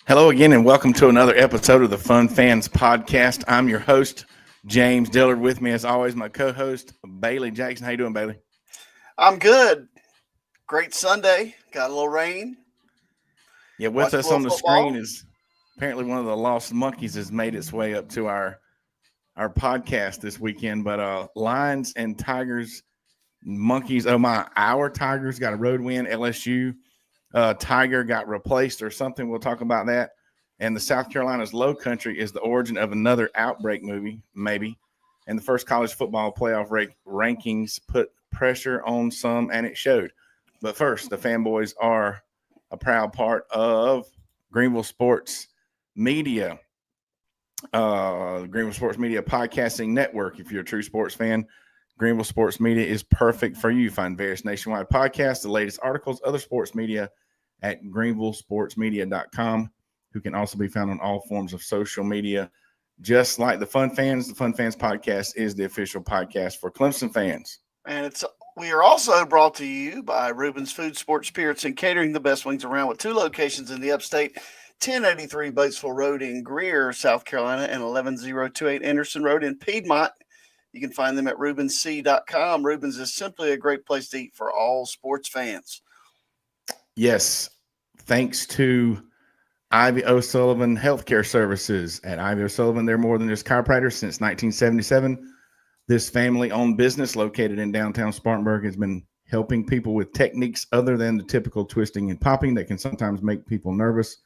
Hello again, and welcome to another episode of the Fun Fans Podcast. I'm your host, James Dillard. With me, as always, my co-host, Bailey Jackson. How you doing, Bailey? I'm good. Great Sunday. Got a little rain. Yeah, with Watched a us little on the screen football. is apparently one of the lost monkeys has made its way up to our podcast this weekend. But Lions and Tigers, monkeys. Oh my, our Tigers got a road win. LSU Tiger got replaced or something. We'll talk about that. And the South Carolina's Low Country is the origin of another Outbreak movie, maybe. And the first college football playoff rankings put pressure on some, and it showed. But first, the Fanboys are a proud part of Greenville Sports Media, Greenville Sports Media Podcasting Network. If you're a true sports fan, Greenville Sports Media is perfect for you. Find various nationwide podcasts, the latest articles, other sports media at greenvillesportsmedia.com, who can also be found on all forms of social media. Just like the Fun Fans podcast is the official podcast for Clemson fans. And we are also brought to you by Reuben's Food, Sports, Spirits, and Catering, the best wings around, with 2 locations in the upstate, 1083 Batesville Road in Greer, South Carolina, and 11028 Anderson Road in Piedmont. You can find them at RubensC.com. Rubens is simply a great place to eat for all sports fans. Yes, thanks to Ivy O'Sullivan Healthcare Services. At Ivy O'Sullivan, they're more than just chiropractors. Since 1977, this family-owned business located in downtown Spartanburg has been helping people with techniques other than the typical twisting and popping that can sometimes make people nervous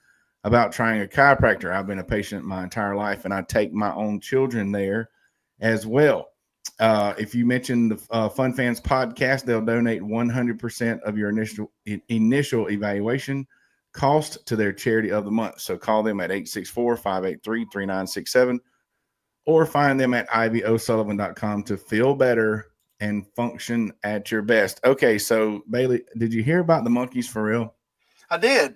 about trying a chiropractor. I've been a patient my entire life, and I take my own children there as well. If you mention the Fun Fans podcast, they'll donate 100% of your initial evaluation cost to their charity of the month. So call them at 864-583-3967 or find them at ivyosullivan.com to feel better and function at your best. Okay, so Bailey, did you hear about the monkeys for real? I did.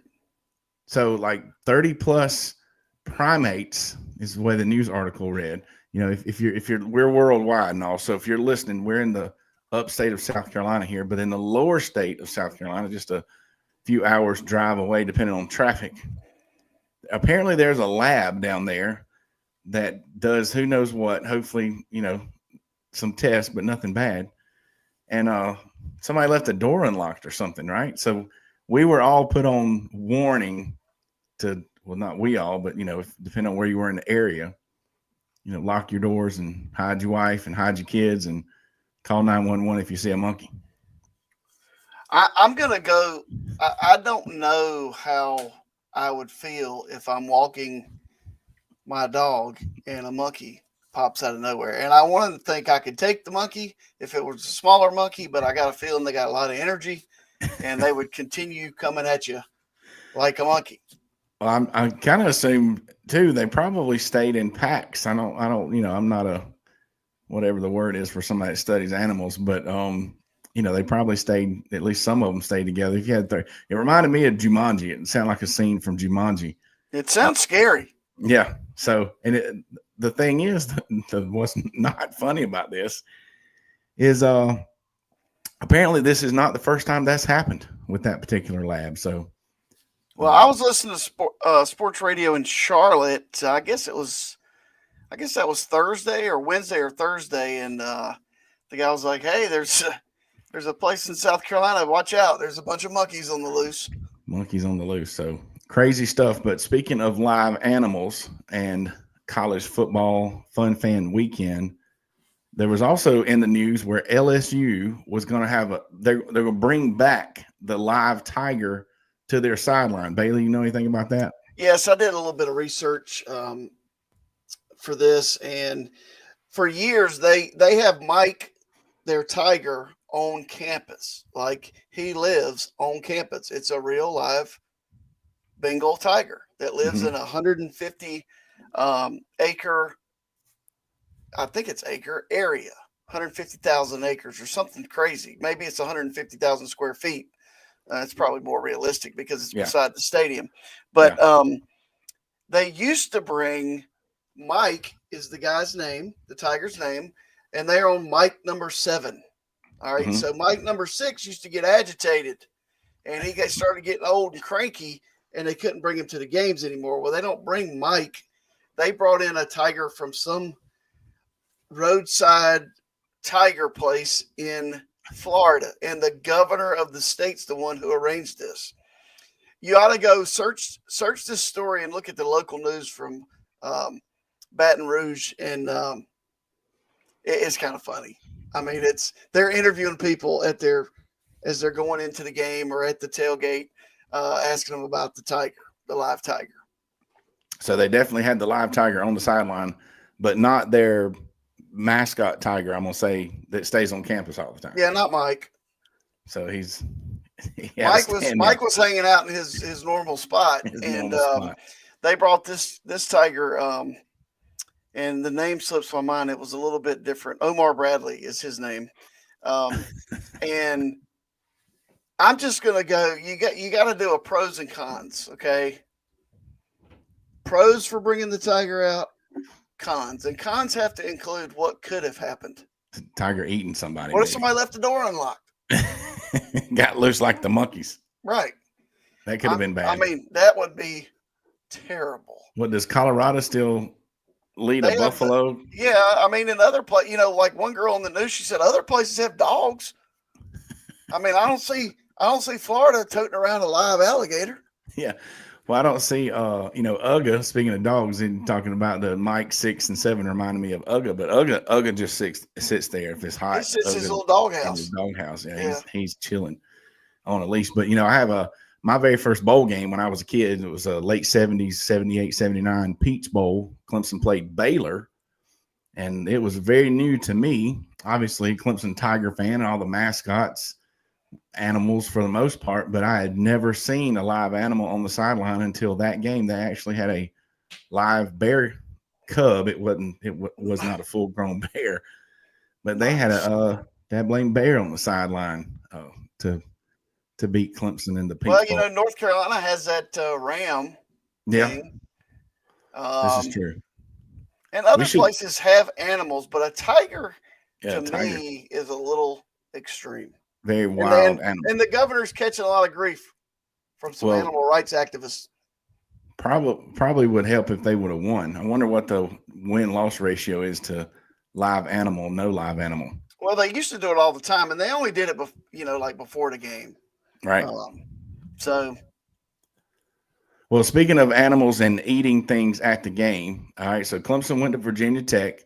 So like 30 plus primates is the way the news article read. You know, if you're we're worldwide, and also if you're listening, we're in the upstate of South Carolina here, but in the lower state of South Carolina, just a few hours drive away, depending on traffic. Apparently, there's a lab down there that does who knows what. Hopefully, some tests, but nothing bad. And somebody left the door unlocked or something, right? So we were all put on warning to, well, not we all, but depending on where you were in the area, lock your doors and hide your wife and hide your kids and call 911 if you see a monkey. I'm going to go. I don't know how I would feel if I'm walking my dog and a monkey pops out of nowhere. And I wanted to think I could take the monkey if it was a smaller monkey, but I got a feeling they got a lot of energy and they would continue coming at you like a monkey. Well, I kind of assume too they probably stayed in packs. I don't. I'm not a whatever the word is for somebody that studies animals, but they probably stayed. At least some of them stayed together. If you had, it reminded me of Jumanji. It sounded like a scene from Jumanji. It sounds scary. Yeah. So, and the thing is, what's not funny about this is, apparently this is not the first time that's happened with that particular lab. So. Well, I was listening to sports radio in Charlotte. I guess that was Thursday or Wednesday or Thursday, and the guy was like, "Hey, there's a place in South Carolina. Watch out! There's a bunch of monkeys on the loose." Monkeys on the loose. So crazy stuff. But speaking of live animals and college football fun fan weekend, there was also in the news where LSU was going to have they're going to bring back the live tiger to their sideline. Bailey, you know anything about that? Yes, I did a little bit of research for this, and for years they have Mike, their tiger, on campus. Like, he lives on campus. It's a real live Bengal tiger that lives in a 150 acre, I think it's acre area, 150,000 acres or something crazy. Maybe it's 150,000 square feet. It's probably more realistic because it's beside the stadium. But they used to bring, Mike is the guy's name, the tiger's name, and they're on Mike number 7. All right. So Mike number 6 used to get agitated, and he started getting old and cranky. and they couldn't bring him to the games anymore. Well, they don't bring Mike. They brought in a tiger from some roadside tiger place in Florida, and the governor of the state's the one who arranged this. You ought to go search this story and look at the local news from Baton Rouge, and it's kind of funny. I mean, they're interviewing people as they're going into the game or at the tailgate, asking them about the live tiger. So they definitely had the live tiger on the sideline, but not their mascot tiger. I'm gonna say that stays on campus all the time. Yeah, not Mike. So Mike was hanging out in his normal spot, they brought this tiger. And the name slips my mind. It was a little bit different. Omar Bradley is his name. And I'm just going to go, you got to do a pros and cons. Okay. Pros for bringing the tiger out, cons, and cons have to include what could have happened. Tiger eating somebody. What if somebody left the door unlocked? Got loose like the monkeys. Right. That could have been bad. I mean, that would be terrible. What, does Colorado still lead a buffalo? Yeah, I mean, in other places, like one girl in the news, she said other places have dogs. I mean, I don't see Florida toting around a live alligator. Yeah, well, I don't see Uga. Speaking of dogs, and talking about the Mike 6 and 7 reminded me of Uga, but Uga just sits there if it's hot. He sits in his little doghouse. Yeah, he's chilling on a leash. But I have my very first bowl game when I was a kid, it was a late 70s, 78, 79 Peach Bowl. Clemson played Baylor, and it was very new to me. Obviously, Clemson Tiger fan and all the mascots, animals for the most part, but I had never seen a live animal on the sideline until that game. They actually had a live bear cub. It was not a full-grown bear, but they had that blame bear on the sideline to beat Clemson in the Peach Bowl. North Carolina has that ram. Yeah, thing. This is true. And other places have animals, but a tiger me is a little extreme. Very wild animal. And the governor's catching a lot of grief from some animal rights activists. Probably would help if they would have won. I wonder what the win-loss ratio is to live animal, no live animal. Well, they used to do it all the time, and they only did it, before the game. Right. Well, speaking of animals and eating things at the game, all right, so Clemson went to Virginia Tech,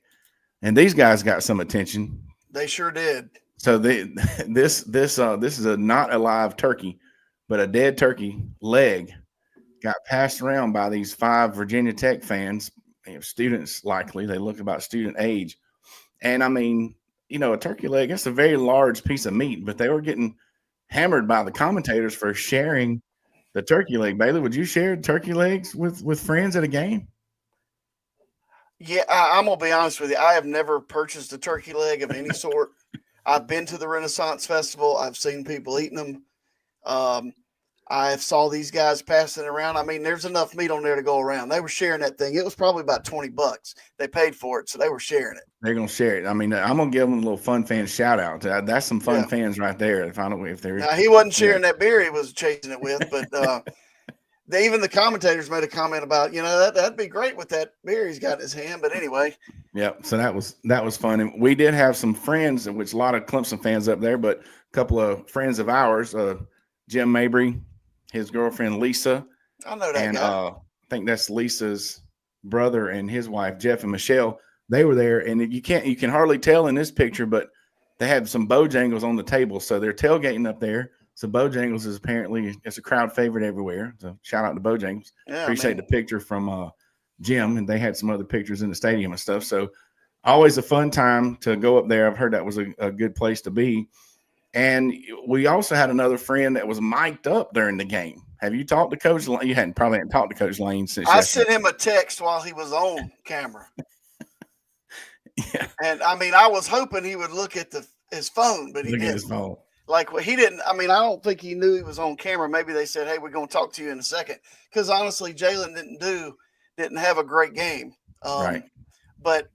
and these guys got some attention. They sure did. So this is not a live turkey, but a dead turkey leg got passed around by these 5 Virginia Tech fans, students likely. They look about student age. And I mean, a turkey leg, that's a very large piece of meat, but they were getting hammered by the commentators for sharing the turkey leg. Bailey, would you share turkey legs with friends at a game? Yeah, I'm going to be honest with you. I have never purchased a turkey leg of any sort. I've been to the Renaissance Festival. I've seen people eating them. I saw these guys passing it around. I mean, there's enough meat on there to go around. They were sharing that thing. It was probably about $20. They paid for it, so they were sharing it. They're gonna share it. I mean, I'm gonna give them a little fun fan shout out. That's some fun fans right there. If they're now, he wasn't sharing that beer he was chasing it with, but even the commentators made a comment about that'd be great with that beer he's got in his hand. But anyway, yeah. So that was fun, and we did have some friends, which a lot of Clemson fans up there, but a couple of friends of ours, Jim Mabry, his girlfriend Lisa. I know that and, guy. I think that's Lisa's brother and his wife Jeff and Michelle. They were there, and you can hardly tell in this picture, but they had some Bojangles on the table, so they're tailgating up there. So Bojangles is apparently it's a crowd favorite everywhere. So shout out to Bojangles. Yeah, appreciate the picture from Jim, and they had some other pictures in the stadium and stuff. So always a fun time to go up there. I've heard that was a good place to be. And we also had another friend that was mic'd up during the game. Have you talked to Coach Lane? You probably hadn't talked to Coach Lane since I sent him a text while he was on camera. Yeah. And I mean, I was hoping he would look at his phone, but he didn't. His phone. He didn't. I mean, I don't think he knew he was on camera. Maybe they said, "Hey, we're going to talk to you in a second." Because honestly, Jalen didn't have a great game. Right. But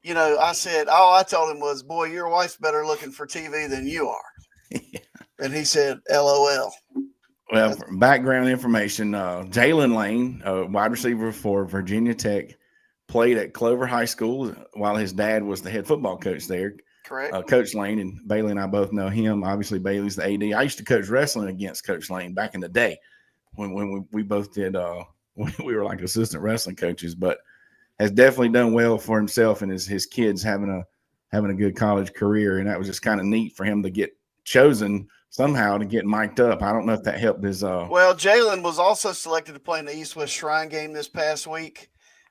I said, all I told him was, "Boy, your wife's better looking for TV than you are." Yeah. And he said, "LOL." Well, for background information, Jalen Lane, a wide receiver for Virginia Tech, played at Clover High School while his dad was the head football coach there. Correct. Coach Lane, and Bailey and I both know him. Obviously, Bailey's the AD. I used to coach wrestling against Coach Lane back in the day when we both did we were like assistant wrestling coaches, but has definitely done well for himself and his kids having a good college career. And that was just kind of neat for him to get chosen somehow to get mic'd up. I don't know if that helped his Well, Jalen was also selected to play in the East West Shrine game this past week.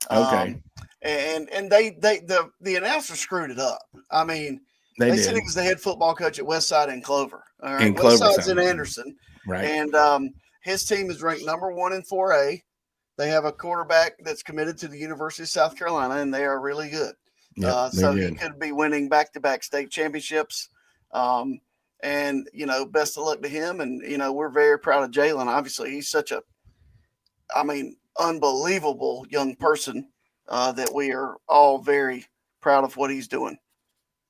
Okay. And the announcer screwed it up. I mean, they said he was the head football coach at Westside and Clover. All right. Westside's in Anderson. Right. And his team is ranked number 1 in 4A. They have a quarterback that's committed to the University of South Carolina, and they are really good. Yep, so he could be winning back-to-back state championships. And, best of luck to him. And, we're very proud of Jalen. Obviously, he's such unbelievable young person that we are all very proud of what he's doing.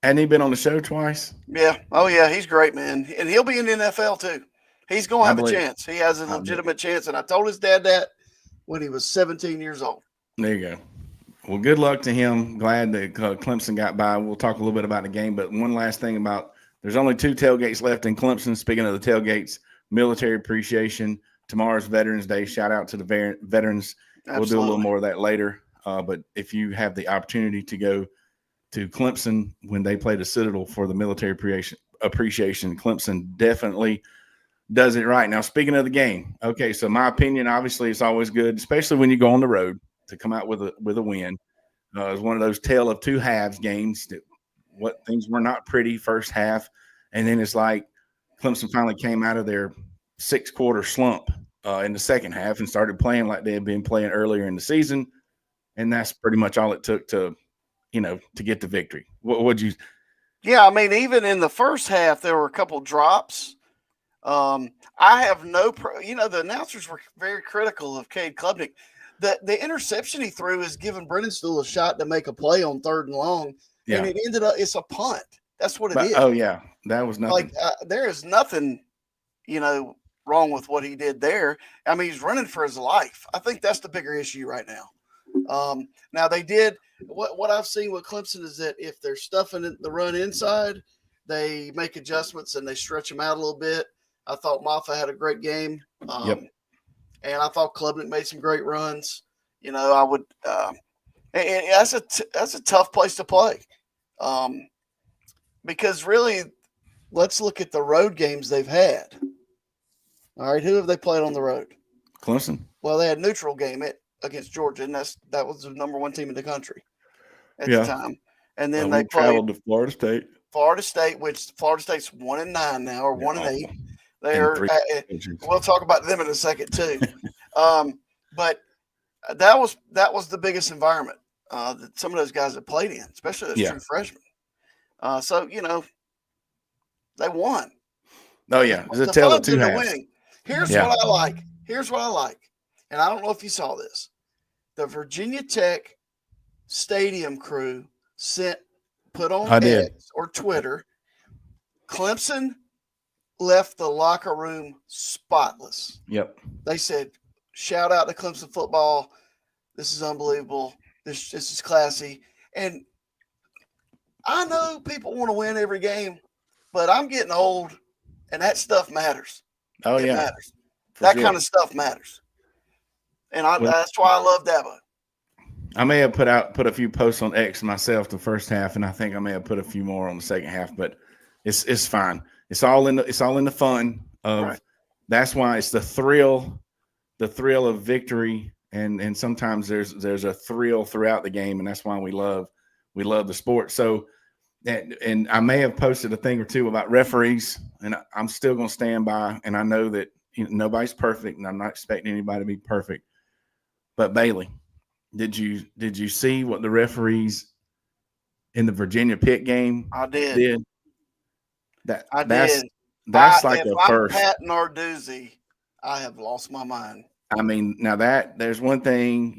Hadn't he been on the show twice? Yeah. Oh, yeah. He's great, man. And he'll be in the NFL, too. He's going to have a chance. He has a legitimate chance. And I told his dad that when he was 17 years old. There you go. Well, good luck to him. Glad that Clemson got by. We'll talk a little bit about the game. But one last thing about there's only 2 tailgates left in Clemson. Speaking of the tailgates, military appreciation. Tomorrow's Veterans Day. Shout out to the veterans. Absolutely. We'll do a little more of that later. But if you have the opportunity to go to Clemson when they play the Citadel for the military appreciation, Clemson definitely does it right. Now, speaking of the game, okay, so my opinion, obviously, it's always good, especially when you go on the road, to come out with a win. It's one of those tale of two halves games that what things were not pretty first half, and then it's like Clemson finally came out of their 6-quarter slump in the second half and started playing like they had been playing earlier in the season, and that's pretty much all it took to get the victory. What would you? Yeah, I mean, even in the first half, there were a couple drops. I have the announcers were very critical of Cade Klubnik. The interception he threw is giving Brennan-Stool a shot to make a play on 3rd and long, and it ended up it's a punt. That's what it is. Oh yeah, that was nothing. Like there is nothing, wrong with what he did there. I mean, he's running for his life. I think that's the bigger issue right now. Now they did what I've seen with Clemson is that if they're stuffing the run inside, they make adjustments and they stretch them out a little bit. I thought Maffa had a great game. And I thought Klubnik made some great runs. I would and that's a tough place to play. Because really, let's look at the road games they've had. All right, who have they played on the road? Clemson. Well, they had a neutral game against Georgia, and that was the number 1 team in the country at the time. And then they traveled to Florida State. Florida State, which Florida State's 1-9 now, or 1-8. We'll talk about them in a second too. But that was the biggest environment that some of those guys have played in, especially those true freshmen. So they won. Oh yeah, it's a tale of two halves. Here's what I like. And I don't know if you saw this. The Virginia Tech stadium crew put on X or Twitter. Clemson left the locker room spotless. Yep. They said, shout out to Clemson football. This is unbelievable. This is classy. And I know people want to win every game, but I'm getting old and that stuff matters. Oh, it yeah. Matters. That kind of stuff matters. And that's why I love Dabo. I may have put a few posts on X myself the first half, and I think I may have put a few more on the second half, but it's fine. It's all in the fun of right. That's why it's the thrill of victory, and sometimes there's a thrill throughout the game, and that's why we love the sport. So, and I may have posted a thing or two about referees, and I'm still going to stand by. And I know that nobody's perfect, and I'm not expecting anybody to be perfect. But Bailey, did you see what the referees in the Virginia Pitt game? I did. That's like if a first. Pat Narduzzi, I have lost my mind. I mean, now there's one thing,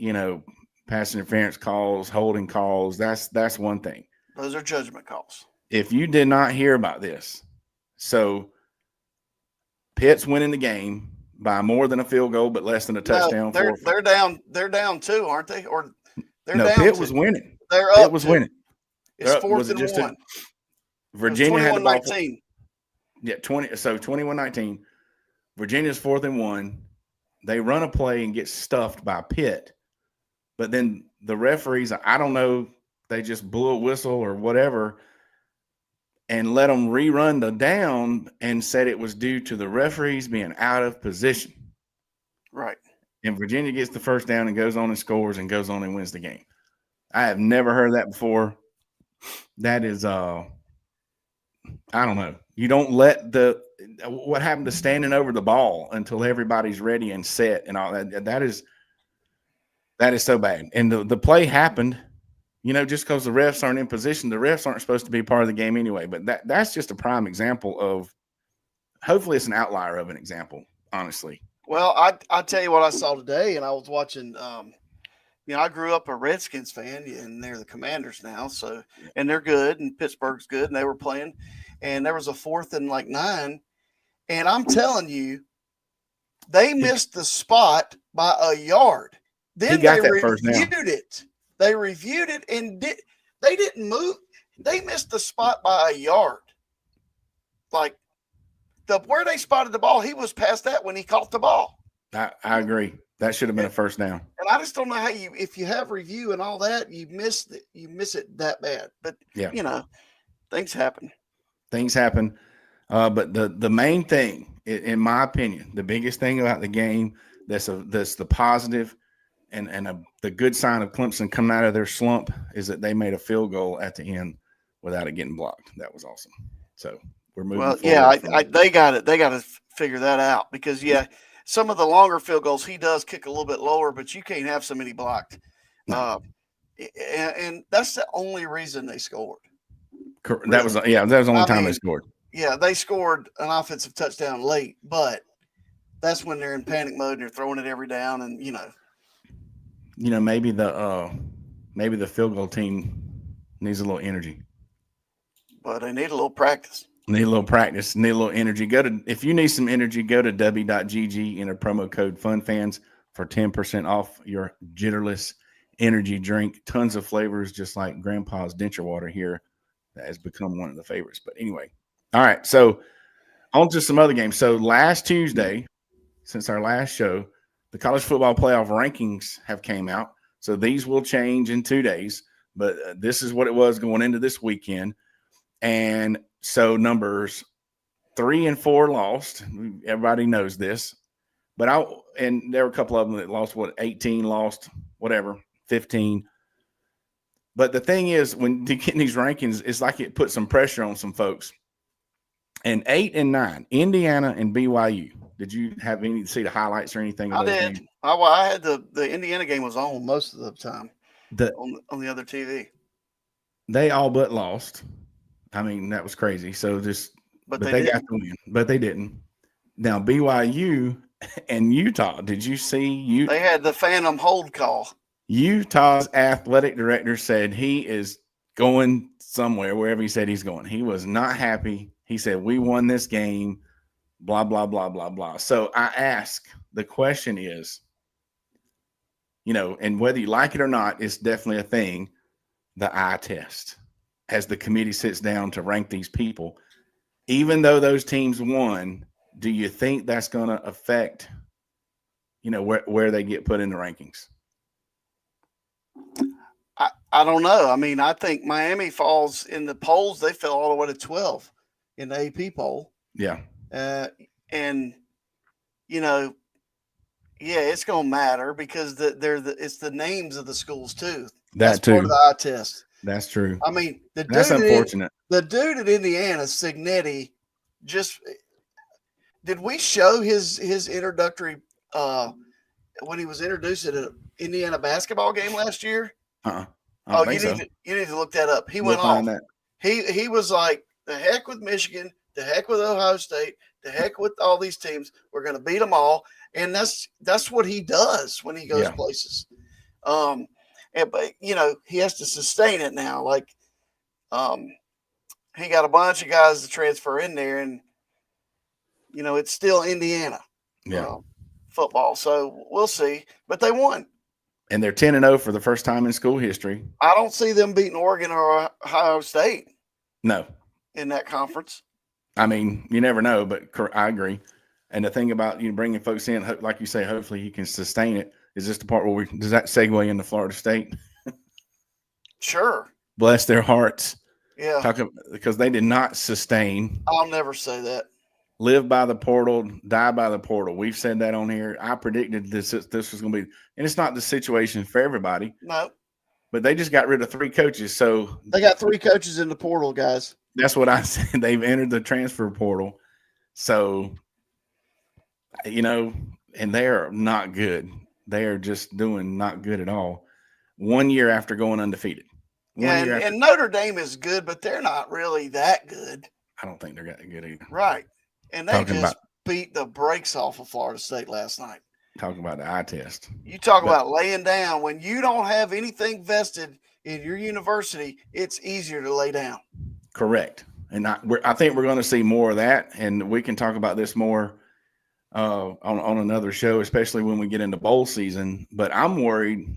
pass interference calls, holding calls. That's one thing. Those are judgment calls. If you did not hear about this, so Pitt's winning the game. by more than a field goal, but less than a No, touchdown. they're down. They're down 2, aren't they? Or they're No, down Pitt 2. was winning. They're Pitt up was 2. winning. It's Was 4th it and just 1. Virginia had the ball? 21-19. Yeah, 21-19. Virginia's 4th and 1. They run a play and get stuffed by Pitt. But then the referees, I don't know, they just blew a whistle or whatever and let them rerun the down and said it was due to the referees being out of position. Right. And Virginia gets the first down and goes on and scores and goes on and wins the game. I have never heard that before. That is, I don't know. You don't let what happened to standing over the ball until everybody's ready and set and all that. That is so bad. And the play happened, just because the refs aren't in position. The refs aren't supposed to be part of the game anyway. But that's just a prime example of, hopefully it's an outlier of an example, honestly. Well, I tell you what I saw today, and I was watching. I grew up a Redskins fan, and they're the Commanders now. So, and they're good, and Pittsburgh's good, and they were playing, and there was a 4th and 9, and I'm telling you, they missed the spot by a yard. Then they reviewed it. They reviewed it and they didn't move. They missed the spot by a yard. Like where they spotted the ball, he was past that when he caught the ball. I agree. That should have been a first down. And I just don't know how if you have review and all that, you miss it that bad. But things happen. Things happen. But the main thing, in my opinion, the biggest thing about the game that's the positive and the good sign of Clemson coming out of their slump is that they made a field goal at the end without it getting blocked. That was awesome. So we're moving forward. Yeah, they got it. They got to figure that out because, some of the longer field goals, he does kick a little bit lower, but you can't have so many blocked. No. And that's the only reason they scored. That was the only time they scored. Yeah, they scored an offensive touchdown late, but that's when they're in panic mode and they're throwing it every down, and maybe the field goal team needs a little energy. But they need a little practice. Need a little practice. Need a little energy. If you need some energy, go to w.gg, enter promo code FUNFANS for 10% off your Jitterless energy drink. Tons of flavors, just like Grandpa's denture water here. That has become one of the favorites. But anyway, all right. So on to some other games. So last Tuesday, since our last show, the college football playoff rankings have came out. So these will change in 2 days. But this is what it was going into this weekend. And so numbers 3 and 4 lost. Everybody knows this. But there were a couple of them that lost 18 lost, whatever, 15. But the thing is, when you get these rankings, it's like it put some pressure on some folks. And 8 and 9, Indiana and BYU. Did you have see the highlights or anything? I did. Games? I had the Indiana game was on most of the time on the other TV. They all but lost. I mean, that was crazy. So but they got the win, but they didn't. Now BYU and Utah. Did you see They had the phantom hold call. Utah's athletic director said he is going somewhere, wherever he said he's going. He was not happy. He said, we won this game, blah, blah, blah, blah, blah. So I ask, the question is, and whether you like it or not, it's definitely a thing, the eye test. As the committee sits down to rank these people, even though those teams won, do you think that's going to affect, where they get put in the rankings? I don't know. I mean, I think Miami falls in the polls. They fell all the way to 12 in the AP poll. Yeah. And it's going to matter because it's the names of the schools too. That's too. Part of the eye test. That's true. I mean, that's unfortunate. The dude at Indiana, Cignetti, did we show his introductory when he was introduced at an Indiana basketball game last year? You need to look that up. He went off. He was like, the heck with Michigan, the heck with Ohio State, the heck with all these teams. We're going to beat them all, and that's what he does when he goes places. But he has to sustain it now. Like, he got a bunch of guys to transfer in there, and it's still Indiana. Yeah. football. So we'll see. But they won. And they're 10-0 for the first time in school history. I don't see them beating Oregon or Ohio State No. in that conference. I mean, you never know, but I agree. And the thing about bringing folks in, like you say, hopefully he can sustain it. Is this the part where does that segue into Florida State? Sure. Bless their hearts. Yeah. Because they did not sustain. I'll never say that. Live by the portal, die by the portal. We've said that on here. I predicted this was going to be, and it's not the situation for everybody. No. But they just got rid of 3 coaches. So they got 3 coaches in the portal, guys. That's what I said. They've entered the transfer portal. So, and they're not good. They are just doing not good at all. 1 year after going undefeated. And Notre Dame is good, but they're not really that good. I don't think they're that good either. Right. And they beat the brakes off of Florida State last night. Talking about the eye test. You talk about laying down. When you don't have anything vested in your university, it's easier to lay down. Correct. And I think we're going to see more of that, and we can talk about this more on another show, especially when we get into bowl season. But I'm worried.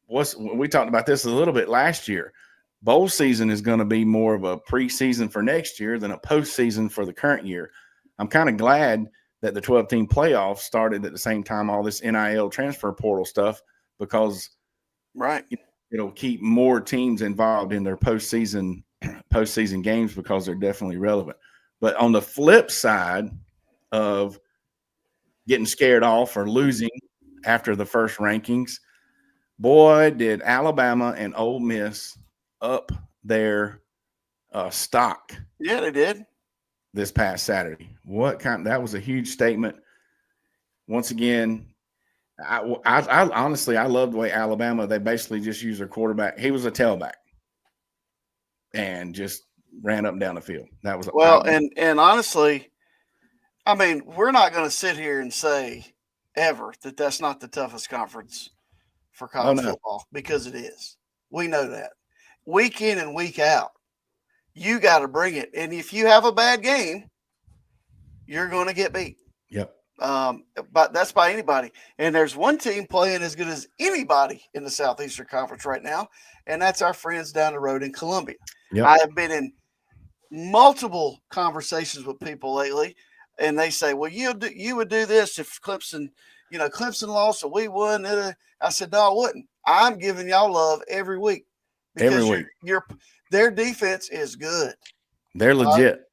We talked about this a little bit last year. Bowl season is going to be more of a preseason for next year than a postseason for the current year. I'm kind of glad that the 12-team playoffs started at the same time, all this NIL transfer portal stuff, because it'll keep more teams involved in their postseason games because they're definitely relevant. But on the flip side of getting scared off or losing after the first rankings, boy, did Alabama and Ole Miss up their stock. Yeah, they did. This past Saturday. That was a huge statement. Once again, I honestly, I love the way Alabama, they basically just used their quarterback. He was a tailback and just ran up and down the field. That was and honestly, I mean, we're not going to sit here and say ever that that's not the toughest conference for college football, because it is. We know that. Week in and week out, you got to bring it. And if you have a bad game, you're going to get beat. Yep. But that's by anybody. And there's one team playing as good as anybody in the Southeastern Conference right now, and that's our friends down the road in Columbia. Yep. I have been in multiple conversations with people lately, and they say, well, you would do this if Clemson lost, so we won. I said, no, I wouldn't. I'm giving y'all love every week. Because their defense is good. They're legit.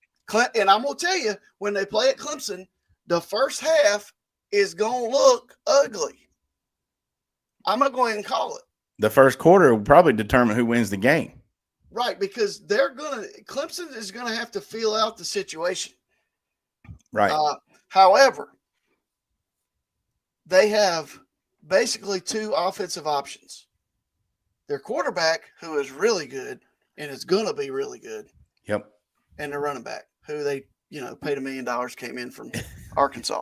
And I'm going to tell you, when they play at Clemson, the first half is going to look ugly. I'm going to go ahead and call it. The first quarter will probably determine who wins the game. Right, because Clemson is going to have to feel out the situation. Right. However, they have basically 2 offensive options. Their quarterback, who is really good and is going to be really good. Yep. And their running back, who they, paid $1 million, came in from Arkansas.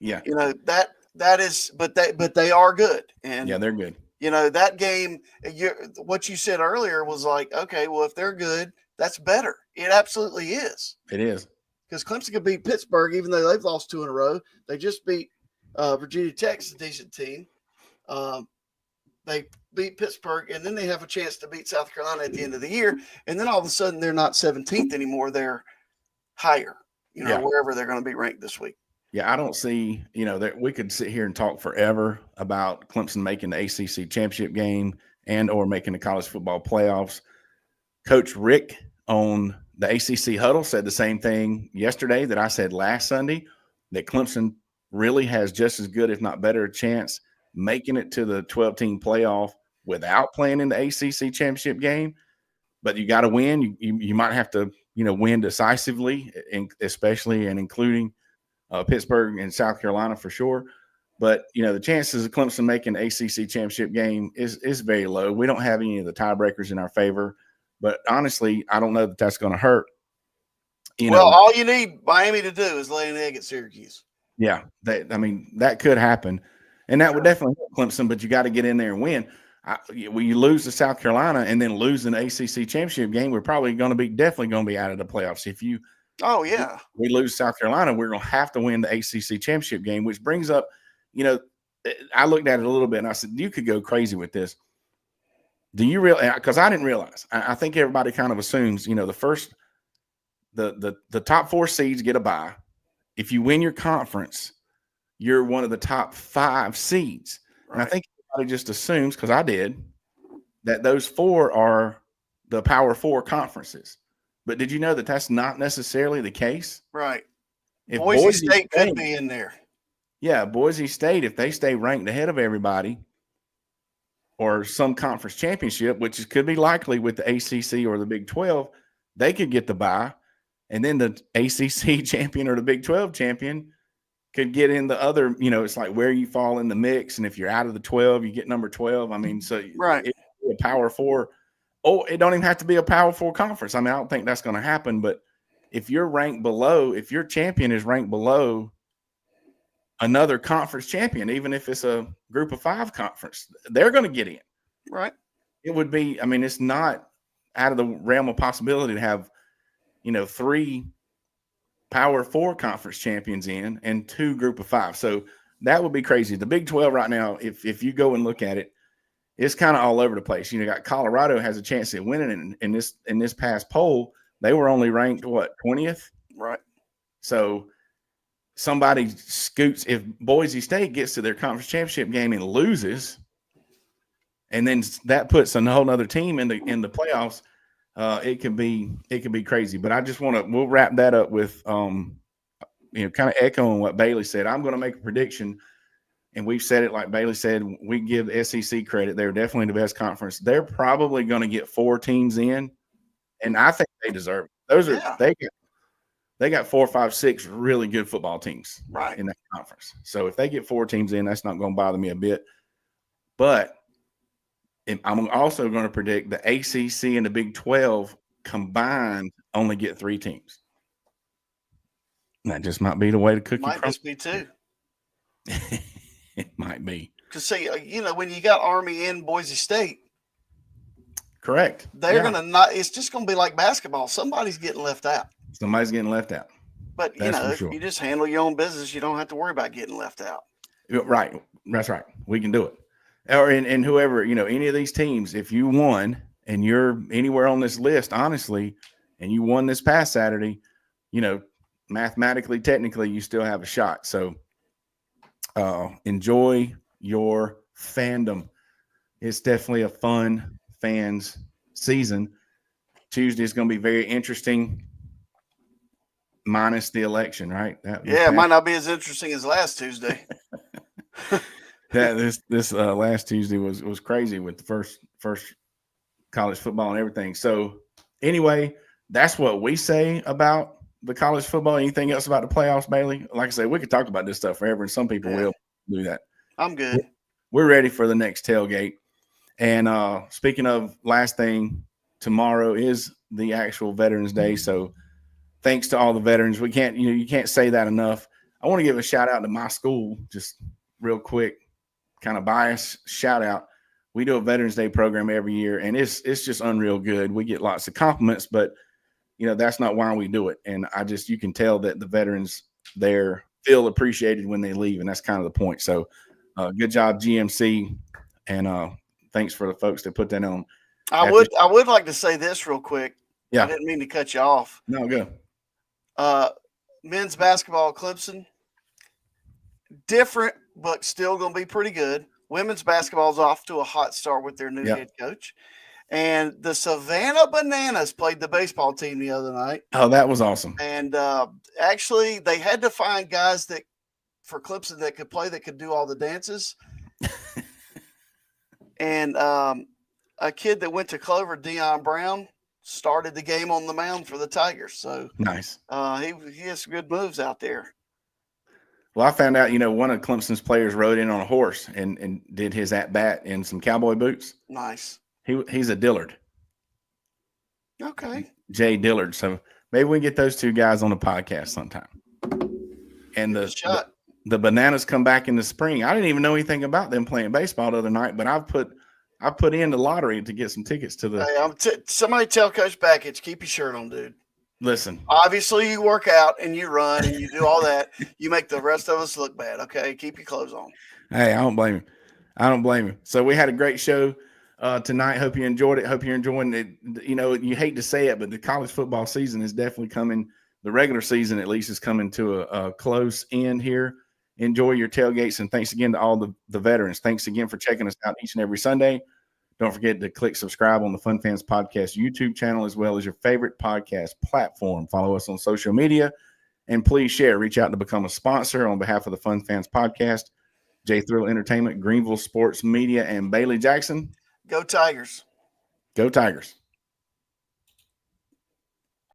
Yeah. That is, but they are good. And yeah, they're good. That game, what you said earlier was like, okay, well, if they're good, that's better. It absolutely is. It is. Because Clemson could beat Pittsburgh, even though they've lost 2 in a row. They just beat Virginia Tech, a decent team. They beat Pittsburgh, and then they have a chance to beat South Carolina at the end of the year. And then all of a sudden, they're not 17th anymore. They're higher, wherever they're going to be ranked this week. Yeah, I don't see, that we could sit here and talk forever about Clemson making the ACC championship game and or making the college football playoffs. Coach Rick on the ACC Huddle said the same thing yesterday that I said last Sunday, that Clemson really has just as good, if not better, chance making it to the 12-team playoff without playing in the ACC championship game. But you got to win. You might have to, win decisively, especially and including Pittsburgh and South Carolina for sure. But, the chances of Clemson making the ACC championship game is very low. We don't have any of the tiebreakers in our favor. But honestly, I don't know that that's going to hurt. All you need Miami to do is lay an egg at Syracuse. Yeah, that could happen. And that would definitely help Clemson, but you got to get in there and win. When you lose to South Carolina and then lose an ACC championship game, we're probably definitely going to be out of the playoffs. If we lose South Carolina, we're going to have to win the ACC championship game, which brings up I looked at it a little bit and I said, you could go crazy with this. Do you realize? Because I didn't realize. I think everybody kind of assumes, the top 4 seeds get a bye. If you win your conference, you're one of the top 5 seeds. Right. And I think everybody just assumes, because I did, that those 4 are the Power 4 conferences. But did you know that that's not necessarily the case? Right. If Boise State could be in there. Yeah, Boise State, if they stay ranked ahead of everybody, or some conference championship, which could be likely with the ACC or the Big 12, they could get the bye. And then the ACC champion or the Big 12 champion could get in the other, it's like where you fall in the mix. And if you're out of the 12, you get number 12. I mean, so right. It's a Power 4. Oh, it don't even have to be a Power 4 conference. I mean, I don't think that's going to happen. But if you're ranked below, if your champion is ranked below another conference champion, even if it's a group of 5 conference, they're going to get in. Right. It would be, it's not out of the realm of possibility to have, 3 Power 4 conference champions in and 2 group of 5. So that would be crazy. The Big 12 right now, if you go and look at it, it's kind of all over the place. You got Colorado has a chance at winning in this past poll. They were only ranked 20th? Right. So somebody scoots, if Boise State gets to their conference championship game and loses, and then that puts a whole other team in the playoffs, it can be crazy. But I just we'll wrap that up with kind of echoing what Bailey said. I'm going to make a prediction, and we've said it like Bailey said. We give the SEC credit; they're definitely the best conference. They're probably going to get 4 teams in, and I think they deserve it. Those are they got 4, 5, 6 really good football teams right in that conference. So if they get 4 teams in, that's not going to bother me a bit. But I'm also going to predict the ACC and the Big 12 combined only get 3 teams. That just might be the way the cookie might just be 2. It might be. Because see, when you got Army and Boise State, correct, they're gonna not. It's just gonna be like basketball. Somebody's getting left out. Somebody's getting left out. But if you just handle your own business, you don't have to worry about getting left out. Right. That's right. We can do it. Or and whoever, any of these teams, if you won and you're anywhere on this list, honestly, and you won this past Saturday, mathematically, technically, you still have a shot. So enjoy your fandom. It's definitely a fun fans season. Tuesday is going to be very interesting, minus the election, right? It might not be as interesting as last Tuesday. This last Tuesday was crazy with the first college football and everything. So anyway, that's what we say about the college football. Anything else about the playoffs, Bailey? Like I said, we could talk about this stuff forever, and some people will do that. I'm good. We're ready for the next tailgate. And speaking of last thing, tomorrow is the actual Veterans Day. So thanks to all the veterans. We can't, you can't say that enough. I want to give a shout out to my school, just real quick, kind of biased shout out. We do a Veterans Day program every year, and it's just unreal good. We get lots of compliments, but that's not why we do it. And you can tell that the veterans there feel appreciated when they leave, and that's kind of the point. So good job, GMC, and thanks for the folks that put that on. I would like to say this real quick. Yeah. I didn't mean to cut you off. No, go. Men's basketball, Clemson, different, but still going to be pretty good. Women's basketball is off to a hot start with their new head coach. And the Savannah Bananas played the baseball team the other night. Oh, that was awesome. And actually, they had to find guys for Clemson that could do all the dances. And a kid that went to Clover, Deion Brown, started the game on the mound for the Tigers. So nice. He has some good moves out there. Well, I found out, one of Clemson's players rode in on a horse and did his at-bat in some cowboy boots. Nice. He's a Dillard. Okay. Jay Dillard. So maybe we can get those 2 guys on the podcast sometime. And the Bananas come back in the spring. I didn't even know anything about them playing baseball the other night, but I put in the lottery to get some tickets to the. Hey, somebody tell Coach Backich, keep your shirt on, dude. Listen, Obviously, you work out and you run and you do all that. You make the rest of us look bad. Okay, keep your clothes on. hey, I don't blame you. I don't blame you. So we had a great show tonight. Hope you enjoyed it. Hope you're enjoying it. You know, you hate to say it, but the college football season is definitely coming. The regular season, at least, is coming to a close end here. Enjoy your tailgates, and thanks again to all the veterans. Thanks again for checking us out each and every Sunday. Don't forget to click subscribe on the Fun Fans Podcast YouTube channel, as well as your favorite podcast platform. Follow us on social media, and please share. Reach out to become a sponsor on behalf of the Fun Fans Podcast. J Thrill Entertainment, Greenville Sports Media, and Bailey Jackson. Go Tigers. Go Tigers.